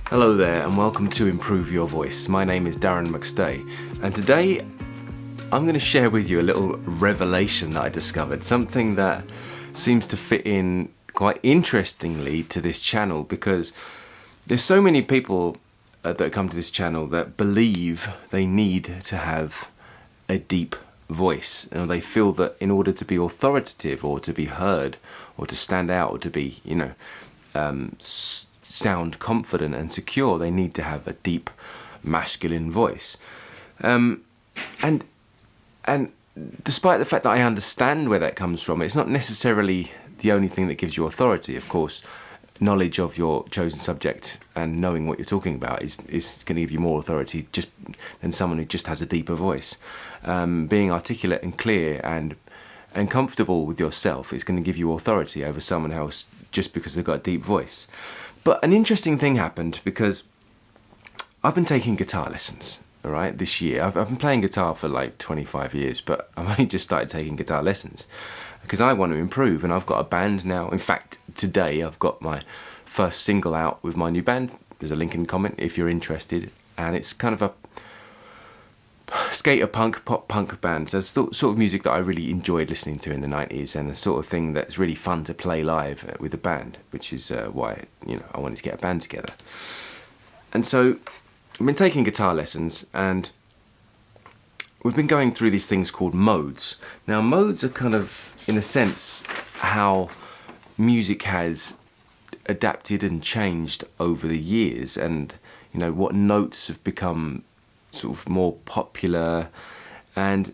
Hello there and welcome to Improve Your Voice. My name is Darren McStay and today I'm going to share with you a little revelation that I discovered, something that seems to fit in quite interestingly to this channel because there's so many people that come to this channel that believe they need to have a deep voice. You know, they feel that in order to be authoritative or to be heard or to stand out or to be, sound confident and secure, they need to have a deep masculine voice. And despite the fact that I understand where that comes from, it's not necessarily the only thing that gives you authority. Of course, knowledge of your chosen subject and knowing what you're talking about is going to give you more authority just than someone who just has a deeper voice. Being articulate and clear and comfortable with yourself is going to give you authority over someone else just because they've got a deep voice. But an interesting thing happened because I've been taking guitar lessons, all right, this year. I've been playing guitar for like 25 years, but I've only just started taking guitar lessons because I want to improve, and I've got a band now. In fact, today I've got my first single out with my new band. There's a link in the comment if you're interested, and it's kind of a skater punk, pop punk band. So it's the sort of music that I really enjoyed listening to in the 90s, and the sort of thing that's really fun to play live with a band, which is why I wanted to get a band together. And so I've been taking guitar lessons, and we've been going through these things called modes. Now, modes are kind of, in a sense, how music has adapted and changed over the years, and what notes have become sort of more popular. And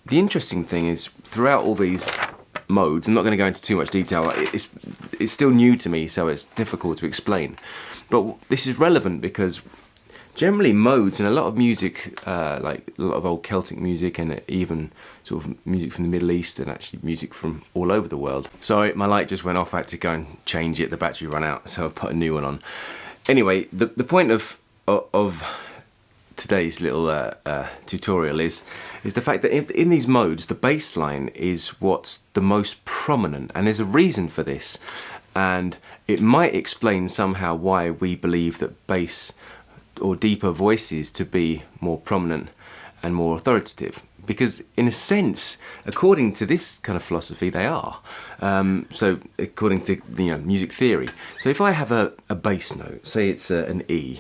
the interesting thing is, throughout all these modes, I'm not going to go into too much detail, it's still new to me, so it's difficult to explain, but this is relevant because generally modes in a lot of music, like a lot of old Celtic music and even sort of music from the Middle East and actually music from all over the world. Sorry, my light just went off. I had to go and change it. The battery ran out, so I put a new one on. Anyway, the point of today's little tutorial is the fact that in these modes, the bass line is what's the most prominent, and there's a reason for this, and it might explain somehow why we believe that bass or deeper voices to be more prominent and more authoritative, because in a sense, according to this kind of philosophy, they are. So according to music theory, so if I have a bass note, say it's an E,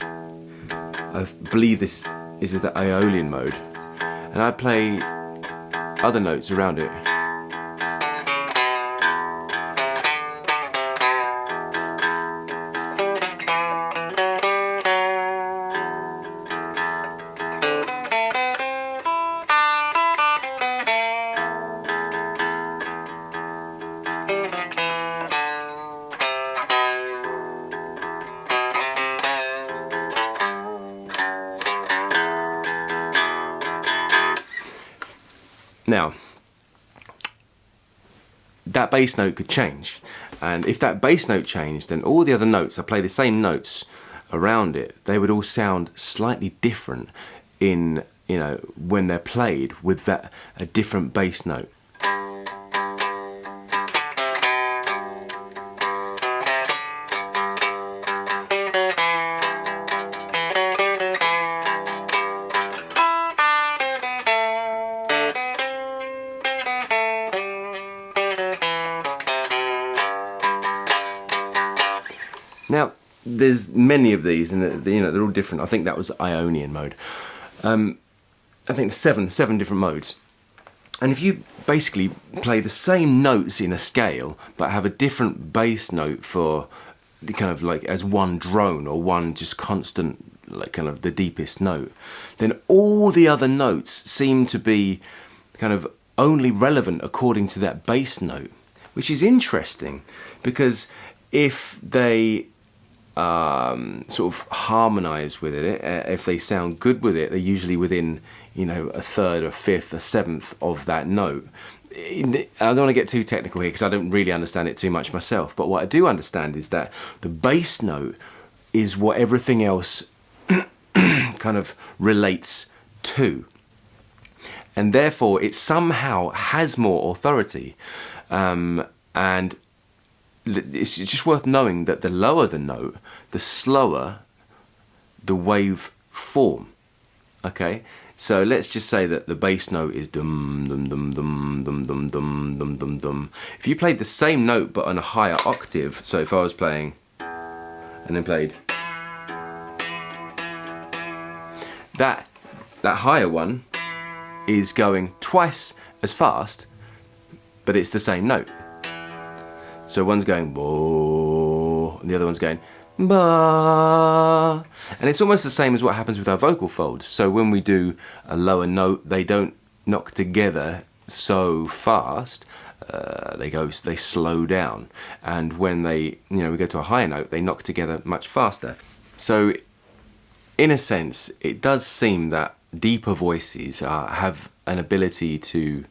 I believe this is the Aeolian mode, and I play other notes around it. Now, that bass note could change, and if that bass note changed, then all the other notes, I play the same notes around it, they would all sound slightly different in, when they're played with a different bass note. Now, there's many of these, and they're all different. I think that was Ionian mode. I think seven different modes. And if you basically play the same notes in a scale, but have a different bass note for the kind of like as one drone or one just constant, like kind of the deepest note, then all the other notes seem to be kind of only relevant according to that bass note, which is interesting because if they sort of harmonize with it, if they sound good with it, they're usually within a third, a fifth, a seventh of that note. I don't want to get too technical here because I don't really understand it too much myself, but what I do understand is that the bass note is what everything else kind of relates to, and therefore it somehow has more authority, and it's just worth knowing that the lower the note, the slower the wave form. Okay, so let's just say that the bass note is dum dum dum dum dum dum dum dum dum dum. If you played the same note but on a higher octave, so if I was playing and then played that higher one is going twice as fast, but it's the same note. So one's going bo, and the other one's going ba. And it's almost the same as what happens with our vocal folds. So when we do a lower note, they don't knock together so fast. They slow down. And when we go to a higher note, they knock together much faster. So in a sense, it does seem that deeper voices have an ability to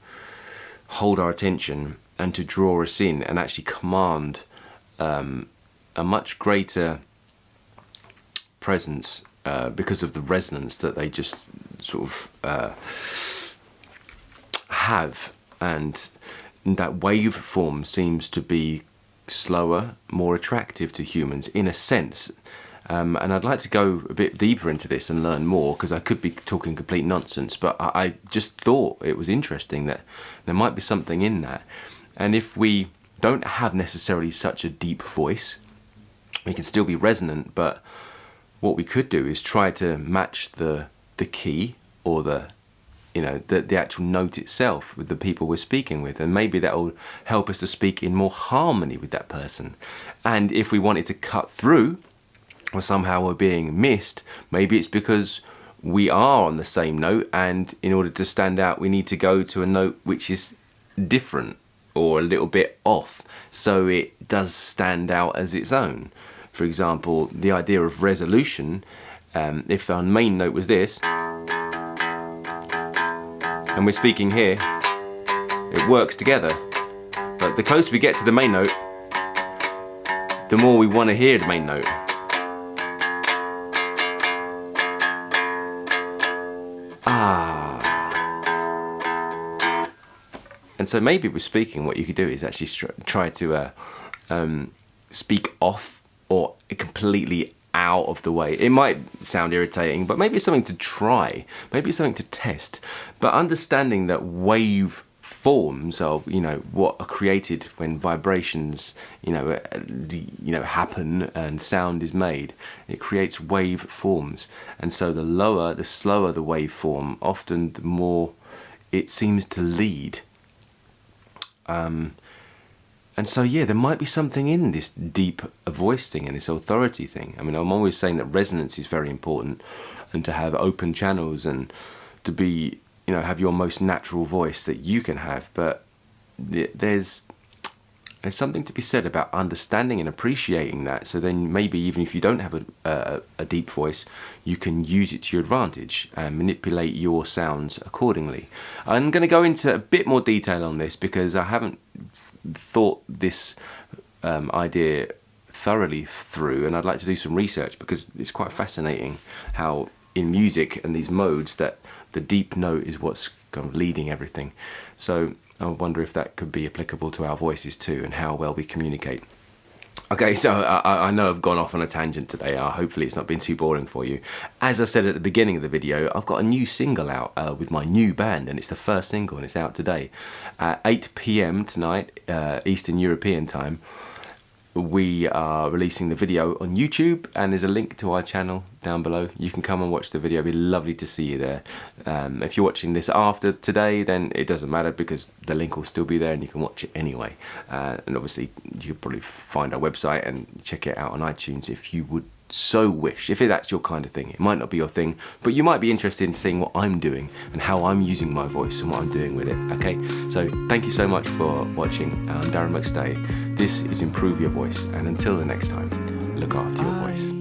hold our attention and to draw us in and actually command a much greater presence because of the resonance that they just sort of have. And that waveform seems to be slower, more attractive to humans in a sense. And I'd like to go a bit deeper into this and learn more, because I could be talking complete nonsense, but I just thought it was interesting that there might be something in that. And if we don't have necessarily such a deep voice, we can still be resonant, but what we could do is try to match the key or the actual note itself with the people we're speaking with, and maybe that will help us to speak in more harmony with that person. And if we wanted to cut through, or somehow we're being missed, maybe it's because we are on the same note, and in order to stand out we need to go to a note which is different or a little bit off, so it does stand out as its own. For example, the idea of resolution, if our main note was this, and we're speaking here, it works together. But the closer we get to the main note, the more we want to hear the main note. And so maybe with speaking, what you could do is actually try to speak off or completely out of the way. It might sound irritating, but maybe it's something to try. Maybe it's something to test. But understanding that wave forms are, what are created when vibrations, happen and sound is made. It creates wave forms. And so the slower the wave form, often the more it seems to lead. And so, there might be something in this deep voice thing and this authority thing. I mean, I'm always saying that resonance is very important, and to have open channels and to be, have your most natural voice that you can have. But there's something to be said about understanding and appreciating that. So then maybe even if you don't have a deep voice, you can use it to your advantage and manipulate your sounds accordingly. I'm going to go into a bit more detail on this because I haven't thought this idea thoroughly through, and I'd like to do some research because it's quite fascinating how in music and these modes that the deep note is what's kind of leading everything. So I wonder if that could be applicable to our voices too, and how well we communicate. Okay, so I know I've gone off on a tangent today. Hopefully it's not been too boring for you. As I said at the beginning of the video, I've got a new single out with my new band, and it's the first single, and it's out today. At 8 PM tonight, Eastern European time, we are releasing the video on YouTube, and there's a link to our channel down below. You can come and watch the video. It'd be lovely to see you there. If you're watching this after today, then it doesn't matter because the link will still be there and you can watch it anyway. And obviously you could probably find our website and check it out on iTunes if you would so wish, if that's your kind of thing. It might not be your thing, but you might be interested in seeing what I'm doing and how I'm using my voice and what I'm doing with it. Okay, so thank you so much for watching. I'm Darren McStay. This is Improve Your Voice, and until the next time, look after your voice.